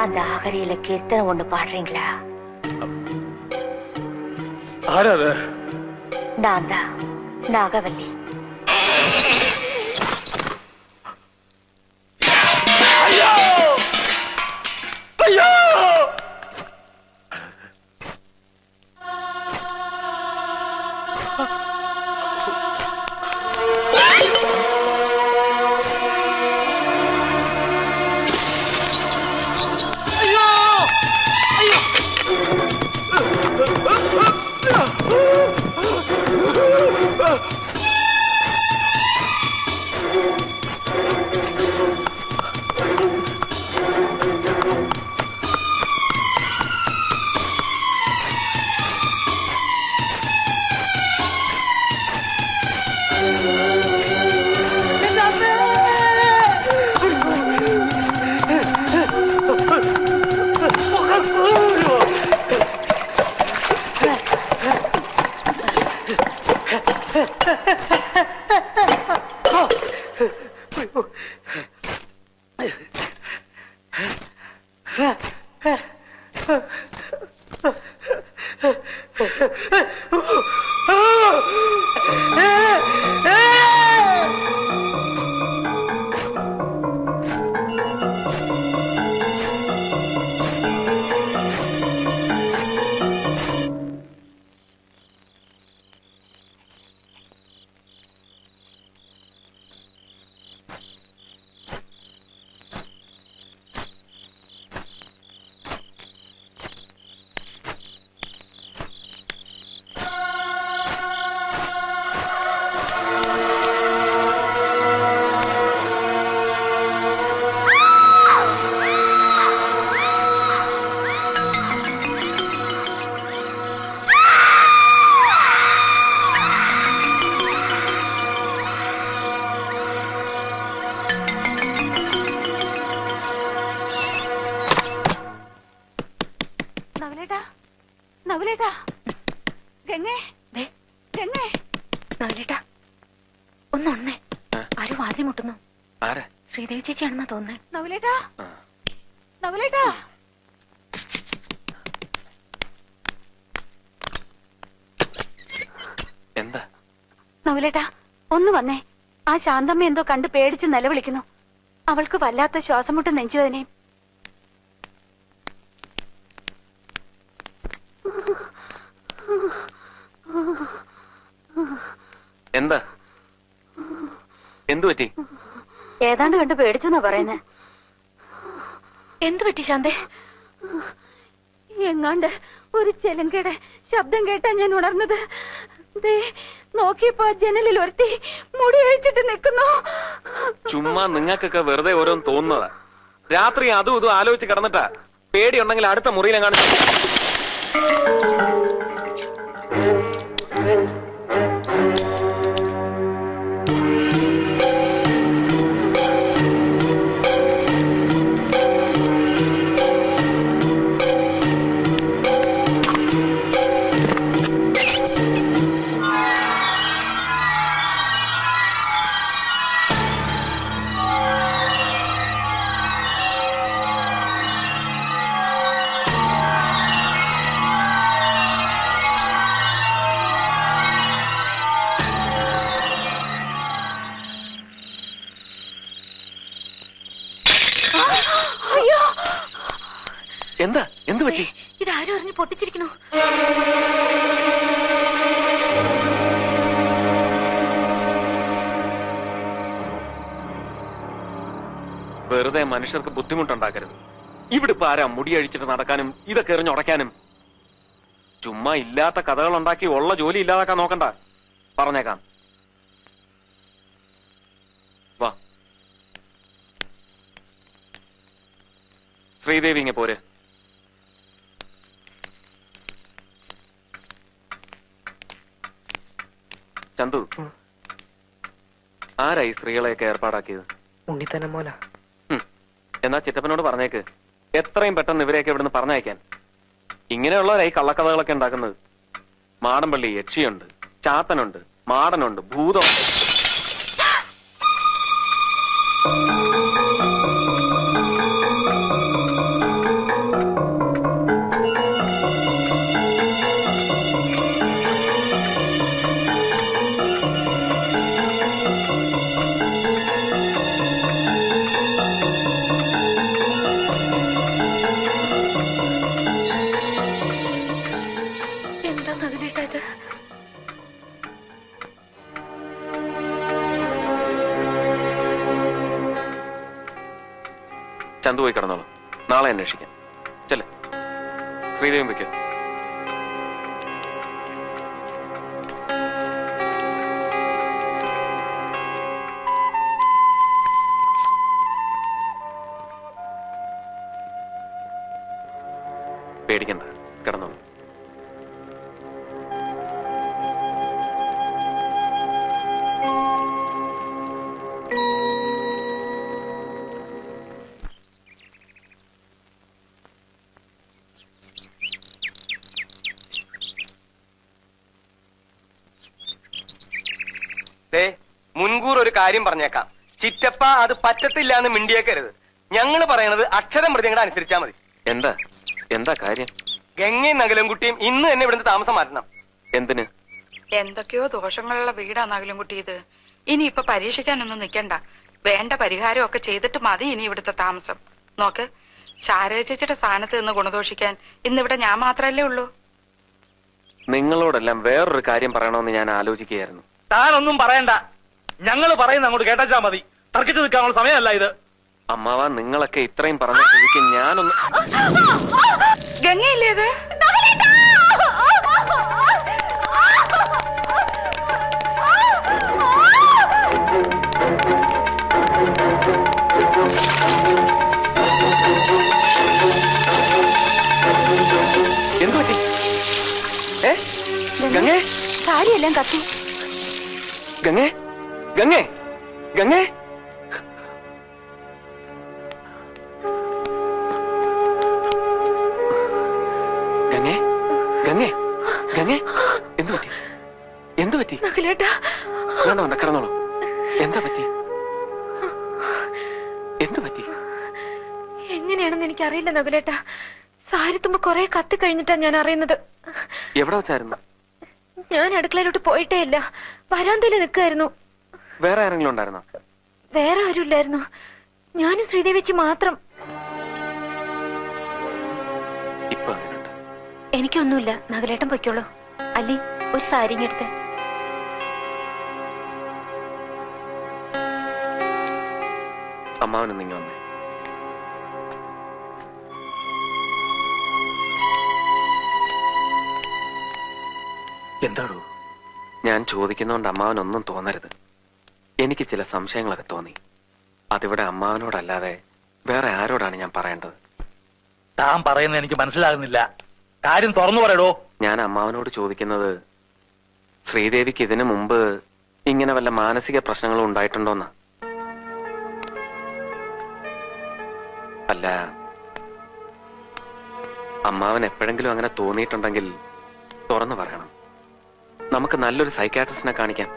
அந்த அகரியில கீர்த்தனை ஒண்ணு பாடுறீங்களா? நான் தான் நாகவல்லி. ஐயோ ஐயோ ശ്രീദേവി ചേച്ചിയാണെന്നാ തോന്നുന്നേ. നവലേട്ടാ, നവലേട്ടാ. എന്താ നവലേട്ടാ, ഒന്ന് വന്നേ. ആ ശാന്തമ്മ എന്തോ കണ്ട് പേടിച്ച് നിലവിളിക്കുന്നു. അവൾക്ക് വല്ലാത്ത ശ്വാസം മുട്ടും നെഞ്ചുവേദനയും. എന്താ എന്തു പറ്റി? ഏതാണ്ട് കണ്ട് പേടിച്ചു എന്നാ പറയുന്നേ. എന്തു പറ്റി ശാന്തേ? എങ്ങാണ്ട് ഒരു ചെലങ്കയുടെ ശബ്ദം കേട്ടാ ഞാൻ ഉണർന്നത്. നോക്കിയപ്പോ ജനലിൽ ഒരുത്തി മുടി അഴിച്ചിട്ട് നിൽക്കുന്നു. ചുമ്മാ നിങ്ങൾക്കൊക്കെ വെറുതെ ഓരോന്ന് തോന്നുന്നതാ. രാത്രി അതും ഇതും ആലോചിച്ച് കിടന്നിട്ടാ. പേടിയുണ്ടെങ്കിൽ അടുത്ത മുറിയിലെങ്ങാണ്. എന്താ എന്ത് പറ്റി? ഇതാരും അറിഞ്ഞ് പൊട്ടിച്ചിരിക്കണു. വെറുതെ മനുഷ്യർക്ക് ബുദ്ധിമുട്ടുണ്ടാക്കരുത്. ഇവിടെ ഇപ്പൊ ആരാ മുടി അഴിച്ചിട്ട് നടക്കാനും ഇതൊക്കെ എറിഞ്ഞുടയ്ക്കാനും? ചുമ്മാ ഇല്ലാത്ത കഥകൾ ഉണ്ടാക്കി ഉള്ള ജോലി ഇല്ലാതാക്കാൻ നോക്കണ്ട. പറഞ്ഞേക്കാം. വാ ശ്രീദേവി, ഇങ്ങ പോരെ. ചന്തു, ആരായി സ്ത്രീകളെയൊക്കെ ഏർപ്പാടാക്കിയത്? ഉണ്ണിത്തന്നെ മോല. എന്നാ ചിറ്റപ്പനോട് പറഞ്ഞേക്ക് എത്രയും പെട്ടെന്ന് ഇവരെയൊക്കെ ഇവിടുന്ന് പറഞ്ഞയക്കാൻ. ഇങ്ങനെയുള്ളവരായി കള്ളക്കഥകളൊക്കെ ഉണ്ടാക്കുന്നത്. മാടമ്പള്ളി യക്ഷിയുണ്ട്, ചാത്തനുണ്ട്, മാടനുണ്ട്, ഭൂതമുണ്ട്. ചന്തു പോയി കിടന്നോളൂ, നാളെ അന്വേഷിക്കാം. ചെല്ലേ, ശ്രീദേവി വയ്ക്കോ. പേടിക്കണ്ട, കിടന്നോളൂ. മുൻകൂർ ഒരു കാര്യം പറഞ്ഞേക്കാം. ചിറ്റപ്പ അത് പറ്റത്തില്ല എന്ന് മിണ്ടിയേക്കരുത്. ഞങ്ങൾ പറയണത് അക്ഷരം മൃഗങ്ങളെ അനുസരിച്ചാ മതി. എന്താ എന്താ കാര്യം? ഗംഗയും നഗലൻകുട്ടിയും ഇന്ന് തന്നെ ഇവിടുന്ന് താമസം മാറ്റണം. എന്തിന്? എന്തൊക്കെയോ ദോഷങ്ങളുള്ള വീടാ നഗലൻകുട്ടി ഇത്. ഇനി ഇപ്പൊ പരീക്ഷിക്കാനൊന്നും നിക്കണ്ട. വേണ്ട പരിഹാരം ഒക്കെ ചെയ്തിട്ട് മതി ഇനി ഇവിടുത്തെ താമസം. നോക്ക്, ശാരദ ചേച്ചിയുടെ സ്ഥാനത്ത് നിന്ന് ഗുണദോഷിക്കാൻ ഇന്നിവിടെ ഞാൻ മാത്രല്ലേ ഉള്ളൂ. നിങ്ങളോടെല്ലാം വേറൊരു കാര്യം പറയണമെന്ന് ഞാൻ ആലോചിക്കുകയായിരുന്നു. താനൊന്നും പറയണ്ട, ഞങ്ങൾ പറയുന്ന അങ്ങോട്ട് കേട്ടാ മതി. തർക്കിച്ചു നിൽക്കാനുള്ള സമയമല്ല ഇത്. അമ്മാവ, നിങ്ങളൊക്കെ ഇത്രയും പറഞ്ഞ സ്ഥിതിക്ക് ഞാനൊന്ന്. ഗംഗയില്ലേ ഇത്? എന്തു പറ്റി? ഗംഗേ, സാരിയെല്ലാം കത്തി. ഗംഗേ, ഗംഗേ, ഗംഗേ. ഗംഗേ, ഗംഗേ, ഗംഗേ, എന്തു പറ്റി? എന്തു പറ്റി? നകുലേട്ടാ, വേണ്ട വേണ്ട, കിടന്നോളൂ. എന്താ പറ്റി? എന്തു പറ്റി? എങ്ങനെയാണെന്ന് എനിക്കറിയില്ല നകുലേട്ടാ. സാരിത്തുമ്പോ കൊറേ കത്തി കഴിഞ്ഞിട്ടാ ഞാൻ അറിയുന്നത്. എവിടെ വെച്ചായിരുന്നു? ഞാൻ അടുക്കളയിലോട്ട് പോയിട്ടേ ഇല്ല, വരാന്തയില് നിൽക്കായിരുന്നു. വേറെ ആരെങ്കിലും ഉണ്ടായിരുന്നോ? വേറെ ആരുമില്ലായിരുന്നു, ഞാനും ശ്രീദേവിച്ചി മാത്രം. ഇപ്പൊ അങ്ങനെയുണ്ട്. എനിക്കൊന്നുമില്ല, നകുലേട്ടൻ പൊയ്ക്കോളൂ. അല്ലി, ഒരു സാരിങ് എടുത്ത്. അമ്മാവനും നിങ്ങൾ വന്നേ. എന്താടോ? ഞാൻ ചോദിക്കുന്നോണ്ട് അമ്മാവനൊന്നും തോന്നരുത്. എനിക്ക് ചില സംശയങ്ങളൊക്കെ തോന്നി. അതിവിടെ അമ്മാവനോടല്ലാതെ വേറെ ആരോടാണ് ഞാൻ പറയേണ്ടത്? താൻ പറയുന്നത് എനിക്ക് മനസ്സിലാകുന്നില്ല. കാര്യം തുറന്നു പറയടോ. ഞാൻ അമ്മാവനോട് ചോദിക്കുന്നത്, ശ്രീദേവിക്ക് ഇതിനു മുമ്പ് ഇങ്ങനെ വല്ല മാനസിക പ്രശ്നങ്ങളും ഉണ്ടായിട്ടുണ്ടോന്നാ. അല്ല, അമ്മാവൻ എപ്പോഴെങ്കിലും അങ്ങനെ തോന്നിയിട്ടുണ്ടെങ്കിൽ തുറന്നു പറയണം. നമുക്ക് നല്ലൊരു സൈക്കാട്രിസ്റ്റിനെ കാണിക്കാം.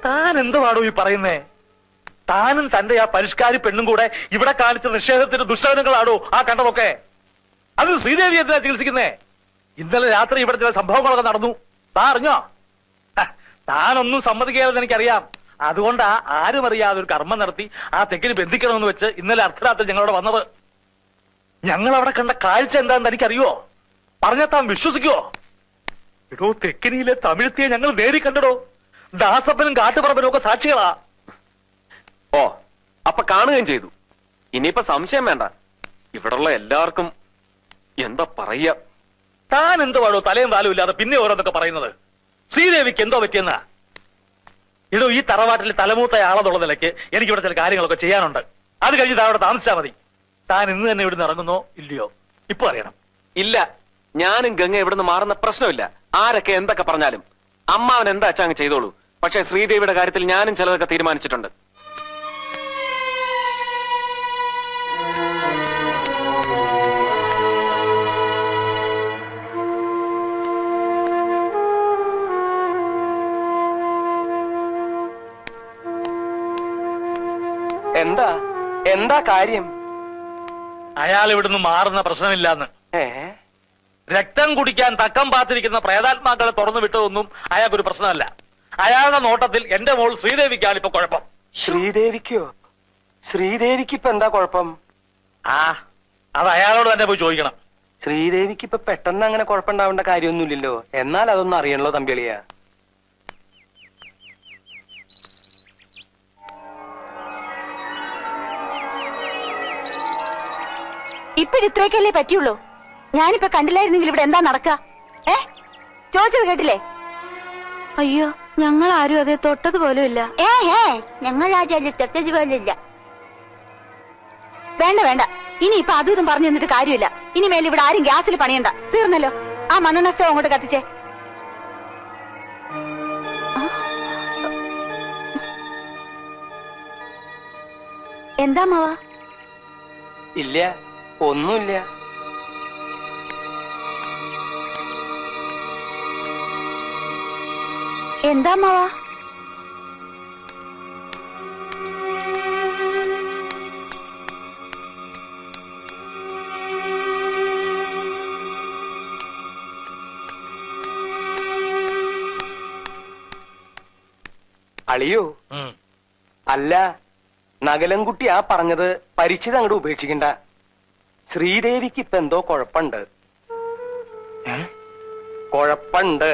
താൻ എന്തുവാടോ ഈ പറയുന്നേ? താനും തന്റെ ആ പരിഷ്കാരി പെണ്ണും കൂടെ ഇവിടെ കാണിച്ച നിഷേധത്തിന്റെ ദുശ്ശകനങ്ങളാണോ ആ കണ്ടതൊക്കെ? അത് ശ്രീദേവി എന്തിനാ ചികിത്സിക്കുന്നേ? ഇന്നലെ രാത്രി ഇവിടെ ചില സംഭവങ്ങളൊക്കെ നടന്നു. താൻ അറിഞ്ഞോ? താനൊന്നും സമ്മതിക്കാതെന്ന് എനിക്കറിയാം. അതുകൊണ്ടാ ആരും അറിയാതെ ഒരു കർമ്മം നടത്തി ആ തെക്കിന് ബന്ധിക്കണമെന്ന് വെച്ച് ഇന്നലെ അർദ്ധരാത്രി ഞങ്ങളവിടെ വന്നത്. ഞങ്ങൾ അവിടെ കണ്ട കാഴ്ച എന്താണെന്ന് എനിക്കറിയോ? പറഞ്ഞാൽ താൻ വിശ്വസിക്കുവോ? എടോ, തെക്കിനിയിലെ തമിഴ്ത്തിയെ ഞങ്ങൾ നേരി കണ്ടടോ. ദാസപ്പനും കാട്ടുപറമ്പനും ഒക്കെ സാക്ഷികളാ. ഓ, അപ്പൊ കാണുകയും ചെയ്തു. ഇനിയിപ്പൊ സംശയം വേണ്ട. ഇവിടുള്ള എല്ലാവർക്കും എന്താ പറയാ? താൻ എന്തുവാടോ തലയും താലും ഇല്ലാതെ പിന്നെ ഓരോന്നൊക്കെ പറയുന്നത്? ശ്രീദേവിക്ക് എന്തോ പറ്റിയെന്നാ? ഇടോ, ഈ തറവാട്ടിൽ തലമൂത്ത ആളെന്നുള്ള നിലയ്ക്ക് എനിക്കിവിടെ ചില കാര്യങ്ങളൊക്കെ ചെയ്യാനുണ്ട്. അത് കഴിഞ്ഞ് താൻ അവിടെ താമസിച്ചാൽ മതി. താൻ ഇന്ന് തന്നെ ഇവിടുന്ന് ഇറങ്ങുന്നോ ഇല്ലയോ ഇപ്പൊ അറിയണം. ഇല്ല, ഞാനും ഗംഗ ഇവിടുന്ന് മാറുന്ന പ്രശ്നമില്ല. ആരൊക്കെ എന്തൊക്കെ പറഞ്ഞാലും അമ്മാവൻ എന്താ അച്ഛാ അങ്ങ് ചെയ്തോളൂ. പക്ഷെ ശ്രീദേവിയുടെ കാര്യത്തിൽ ഞാനും ചിലതൊക്കെ തീരുമാനിച്ചിട്ടുണ്ട്. എന്താ എന്താ കാര്യം? അയാൾ ഇവിടുന്ന് മാറുന്ന പ്രശ്നമില്ലാന്ന്. രക്തം കുടിക്കാൻ തക്കം പാത്തിരിക്കുന്ന പ്രേതാത്മാക്കളെ തുറന്നു വിട്ടതൊന്നും അയാൾക്കൊരു പ്രശ്നമല്ല. അയാളുടെ നോട്ടത്തിൽ എന്റെ മോൾ ശ്രീദേവിക്കാണ് ഇപ്പൊ കുഴപ്പം. ശ്രീദേവിക്കോ? ശ്രീദേവിക്ക് ഇപ്പൊ എന്താ കുഴപ്പം? അത് അയാളോട് തന്നെ പോയി ചോദിക്കണം. ശ്രീദേവിക്ക് ഇപ്പൊ പെട്ടെന്ന് അങ്ങനെ കുഴപ്പമുണ്ടാവേണ്ട കാര്യമൊന്നുമില്ലല്ലോ. എന്നാൽ അതൊന്നും അറിയണല്ലോ തമ്പിളിയ. ഇപ്പോഴിത്രയൊക്കെയല്ലേ പറ്റിയുള്ളൂ. ഞാനിപ്പോ കണ്ടില്ലായിരുന്നെങ്കിൽ ഇവിടെ എന്താ നടക്കുക? ചോദിച്ചത് കേട്ടില്ലേ? അയ്യോ, ഞങ്ങൾ ആരും അതെ തൊട്ടത് പോലും ഇല്ല. ഞങ്ങൾ ആരും തൊട്ടത് പോലും ഇല്ല. വേണ്ട വേണ്ട, ഇനി ഇപ്പൊ അതും ഇതും പറഞ്ഞു തന്നിട്ട് കാര്യമില്ല. ഇനി മേലെ ഇവിടെ ആരും ഗ്യാസിൽ പണിയണ്ട. തീർന്നല്ലോ. ആ മണ്ണെണ്ണ സ്റ്റവ് അങ്ങോട്ട് കത്തിച്ചേ. എന്താ മാവാ? ഇല്ല, ഒന്നുമില്ല. എന്താ മാവാ? അളിയോ, അല്ല, നഗലൻകുട്ടി ആ പറഞ്ഞത് പരിചിത അങ്ങോട്ട് ഉപേക്ഷിക്കണ്ട. ശ്രീദേവിക്ക് ഇപ്പൊ എന്തോ കുഴപ്പമുണ്ട്. കുഴപ്പമുണ്ട്.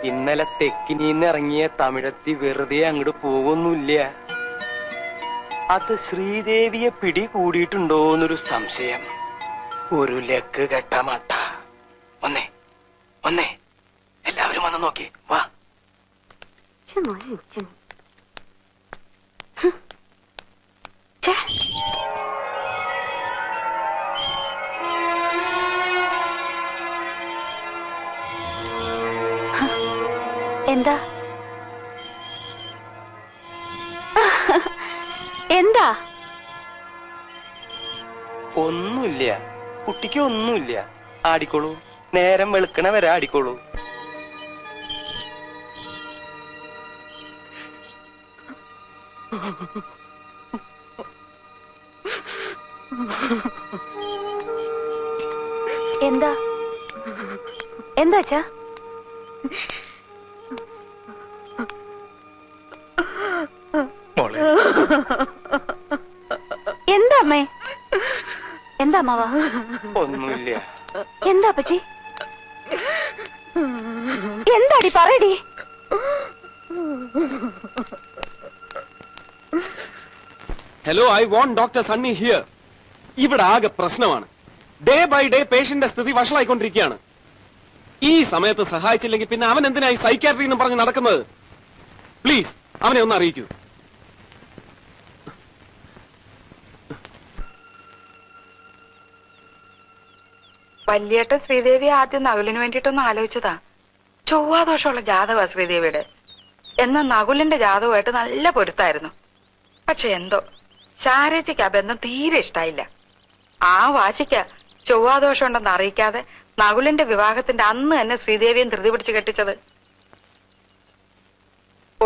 ഇന്നലെ തെക്കിനീന്ന് ഇറങ്ങിയ തമിഴത്തി വെറുതെ അങ്ങോട്ട് പോകുന്നില്ല. അത് ശ്രീദേവിയെ പിടികൂടിയിട്ടുണ്ടോന്നൊരു സംശയം. ഒരു ലക്ക് കെട്ട മട്ട. വന്നേ വന്നേ, എല്ലാവരും വന്ന് നോക്കി വാ. എന്താ എന്താ? ഒന്നുമില്ല, കുട്ടിക്ക് ഒന്നുമില്ല. ആടിക്കോളൂ, നേരം വെളുക്കണ വരെ ആടിക്കോളൂ. എന്താ എന്താ അച്ഛാ? എന്താ അമ്മേ? എന്താ അമ്മാവാ? ഒന്നുമില്ല. എന്താ അപ്പച്ചി? എന്താടി പറയടി. Hello, I want doctor Sunny here. ഇവിടെ ആകെ പ്രശ്നമാണ്. ഡേ ബൈ ഡേ പേഷ്യന്റെ സ്ഥിതി വഷളായിക്കൊണ്ടിരിക്കുകയാണ്. ഈ സമയത്ത് സഹായിച്ചില്ലെങ്കിൽ പിന്നെ അവൻ എന്തിനായി സൈക്യാട്രി എന്ന് പറഞ്ഞ് നടക്കുന്നത്? പ്ലീസ് അവനെ ഒന്ന് അറിയിക്കൂ. വല്യേട്ടൻ ശ്രീദേവി ആദ്യം നകുലിന് വേണ്ടിയിട്ടൊന്ന് ആലോചിച്ചതാ. ചൊവ്വാദോഷമുള്ള ജാതകമാ ശ്രീദേവിയുടെ. എന്നാൽ നകുലിന്റെ ജാതകമായിട്ട് നല്ല പൊരുത്തായിരുന്നു. പക്ഷെ എന്തോ ശാരേച്ചിക്ക് ആ ബന്ധം തീരെ ഇഷ്ടായില്ല. ആ വാശിക്ക ചൊവ്വാദോഷം ഉണ്ടെന്ന് അറിയിക്കാതെ നകുലിന്റെ വിവാഹത്തിന്റെ അന്ന് തന്നെ ശ്രീദേവിയും ധൃതി പിടിച്ച് കെട്ടിച്ചത്.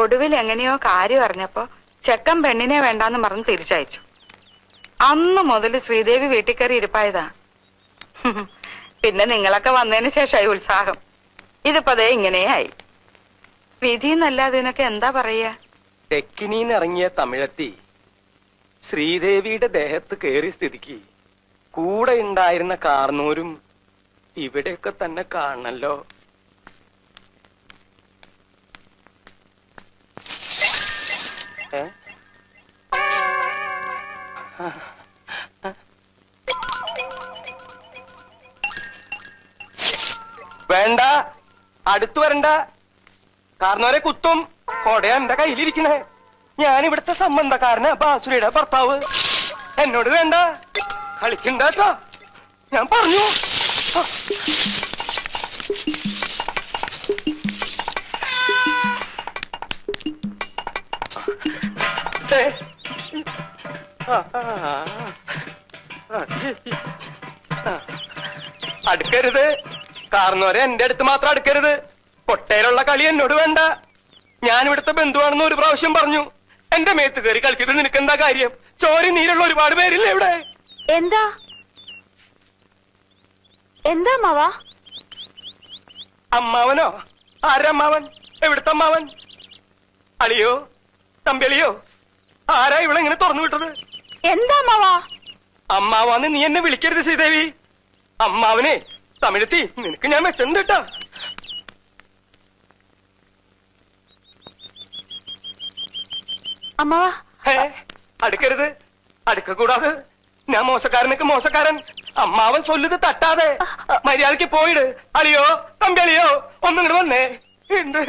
ഒടുവിൽ എങ്ങനെയോ കാര്യം അറിഞ്ഞപ്പോ ചെക്കൻ പെണ്ണിനെ വേണ്ടാന്ന് പറഞ്ഞ് തിരിച്ചയച്ചു. അന്ന് മുതൽ ശ്രീദേവി വീട്ടിൽ കയറി ഇരിപ്പായതാ. പിന്നെ നിങ്ങളൊക്കെ വന്നതിന് ശേഷമായി ഉത്സാഹം. ഇതിപ്പോ അതേ ഇങ്ങനെയായി. വിധി എന്നല്ലാതെ ഇതിനൊക്കെ എന്താ പറയാ? തെക്കിനീന്ന് ഇറങ്ങിയ തമിഴത്തി ശ്രീദേവിയുടെ ദേഹത്ത് കയറിയ സ്ഥിതിക്ക് കൂടെ ഉണ്ടായിരുന്ന കാർന്നൂരും ഇവിടെയൊക്കെ തന്നെ കാണണല്ലോ. വേണ്ട, അടുത്തു വരണ്ട. കാർന്നോരെ കുത്തും. കൊടയാ എന്റെ കയ്യിലിരിക്കണേ. ഞാൻ ഇവിടുത്തെ സംബന്ധക്കാരനാ, ബാസുരയുടെ ഭർത്താവ്. എന്നോട് വേണ്ട, കളിക്കണ്ടോ ഞാൻ പറഞ്ഞു. അടുക്കരുത്. കാർന്നോരെ എന്റെ അടുത്ത് മാത്രം അടുക്കരുത്. കൊട്ടയിലുള്ള കളി എന്നോട് വേണ്ട. ഞാൻ ഇവിടുത്തെ ബന്ധുവാണെന്ന് ഒരു പ്രാവശ്യം പറഞ്ഞു. എന്റെ മേത്ത് കയറി കളിച്ചിട്ട് നിനക്ക് എന്താ കാര്യം? ചോരി നീരുള്ള ഒരുപാട് പേരില്ലേ ഇവിടെ? എന്താ എന്താ അമ്മാവാ? അമ്മാവനോ? ആരമ്മാവൻ? എവിടുത്തെ അമ്മാവൻ? അളിയോ, തമ്പിളിയോ? ആരാ ഇവിടെ ഇങ്ങനെ തുറന്നു വിട്ടത്? എന്താ അമ്മാവാ? അമ്മാവാന്ന് നീ എന്നെ വിളിക്കരുത് ശ്രീദേവി. അമ്മാവനെ തമിഴത്തി നിനക്ക് ഞാൻ വെച്ചിട്ടുണ്ട് കേട്ടാ. അമ്മാവാ അടുക്കരുത്, അടുക്ക കൂടാതെ ഞാൻ മോശക്കാരനൊക്കെ മോശക്കാരൻ അമ്മാവൻ ചൊല്ലുത് തട്ടാതെ മര്യാദക്ക് പോയിട് അളിയോ തമ്പി അളിയോ ഒന്നും ഇങ്ങോട്ട് വന്നേ എന്ത്